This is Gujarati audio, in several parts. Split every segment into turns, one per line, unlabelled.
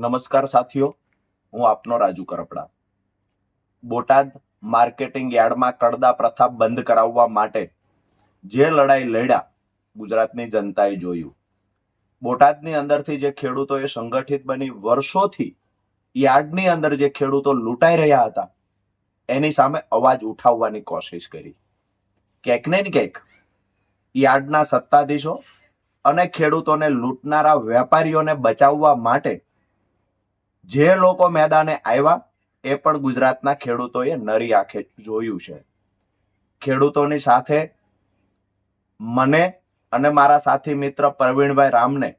નમસ્કાર સાથીઓ, હું આપનો રાજુ કરપડા. બોટાદ માર્કેટિંગ યાર્ડમાં કડદા પ્રથા બંધ કરાવવા માટે જે લડાઈ લડ્યા ગુજરાતની જનતાએ જોયું. બોટાદની અંદરથી જે ખેડૂતોએ સંગઠિત બની વર્ષોથી યાર્ડની અંદર જે ખેડૂતો લૂંટાઈ રહ્યા હતા એની સામે અવાજ ઉઠાવવાની કોશિશ કરી. ક્યાંક ને ક્યાંક યાર્ડના સત્તાધીશો અને ખેડૂતોને લૂંટનારા વેપારીઓને બચાવવા માટે જે લોકો મેદાને આવ્યા એ પણ ગુજરાતના ખેડૂતોએ નરી આંખે જોયું છે. ખેડૂતોની સાથે મને અને મારા સાથી મિત્ર પ્રવીણભાઈ રામને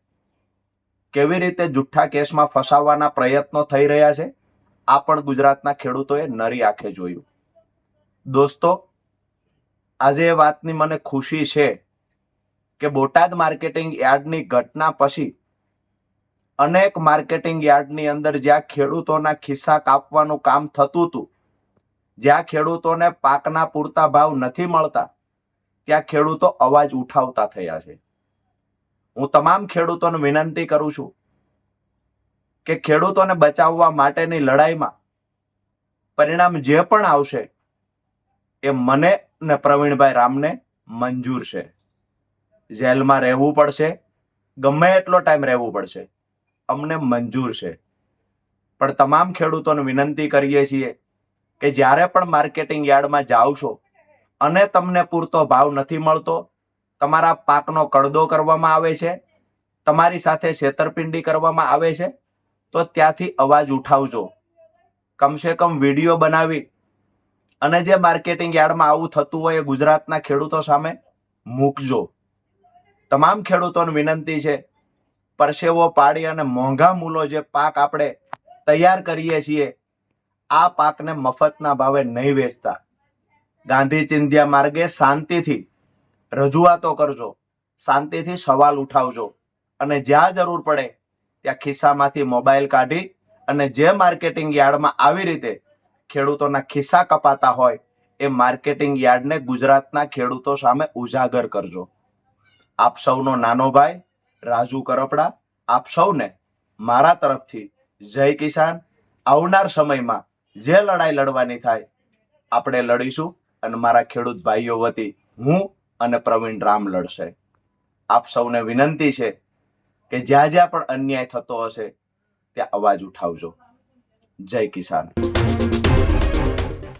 કેવી રીતે જુઠ્ઠા કેસમાં ફસાવવાના પ્રયત્નો થઈ રહ્યા છે આ પણ ગુજરાતના ખેડૂતોએ નરી આંખે જોયું. દોસ્તો, આજે એ વાતની મને ખુશી છે કે બોટાદ માર્કેટિંગ યાર્ડની ઘટના પછી અનેક માર્કેટિંગ યાર્ડની અંદર જ્યાં ખેડૂતોના ખિસ્સા કાપવાનું કામ થતું હતું, જ્યાં ખેડૂતોને પાકના પૂરતા ભાવ નથી મળતા, ત્યાં ખેડૂતો અવાજ ઉઠાવતા થયા છે. હું તમામ ખેડૂતોને વિનંતી કરું છું કે ખેડૂતોને બચાવવા માટેની લડાઈમાં પરિણામ જે પણ આવશે એ મને ને પ્રવીણભાઈ રામને મંજૂર છે. જેલમાં રહેવું પડશે, ગમે એટલો ટાઈમ રહેવું પડશે, અમને મંજૂર છે. પણ તમામ ખેડૂતોને વિનંતી કરીએ છીએ કે જ્યારે પણ માર્કેટિંગ યાર્ડમાં જાઓ છો અને તમને પૂરતો ભાવ નથી મળતો, તમારા પાકનો કડદો કરવામાં આવે છે, તમારી સાથે છેતરપિંડી કરવામાં આવે છે, તો ત્યાંથી અવાજ ઉઠાવજો. કમસે કમ વિડીયો બનાવી અને જે માર્કેટિંગ યાર્ડમાં આવું થતું હોય એ ગુજરાતના ખેડૂતો સામે મૂકજો. તમામ ખેડૂતોને વિનંતી છે, પરસેવો પાડી અને મોંઘા મૂલો જે પાક આપણે તૈયાર કરીએ છીએ આ પાકને મફતના ભાવે નહીં વેચતા. ગાંધી ચિંધ્યા માર્ગે શાંતિથી રજૂઆતો કરજો, શાંતિથી સવાલ ઉઠાવજો અને જ્યાં જરૂર પડે ત્યાં ખિસ્સામાંથી મોબાઈલ કાઢી અને જે માર્કેટિંગ યાર્ડમાં આવી રીતે ખેડૂતોના ખિસ્સા કપાતા હોય એ માર્કેટિંગ યાર્ડને ગુજરાતના ખેડૂતો સામે ઉજાગર કરજો. આપ સૌનો નાનો ભાઈ રાજુ કરપડા આપ સૌને મારા તરફથી જય કિસાન. આવનાર સમયમાં જે લડાઈ લડવાની થાય આપણે લડીશું અને મારા ખેડૂત ભાઈઓ વતી હું અને પ્રવીણ રામ લડશે. આપ સૌને વિનંતી છે કે જ્યાં જ્યાં પણ અન્યાય થતો હશે ત્યાં અવાજ ઉઠાવજો. જય કિસાન.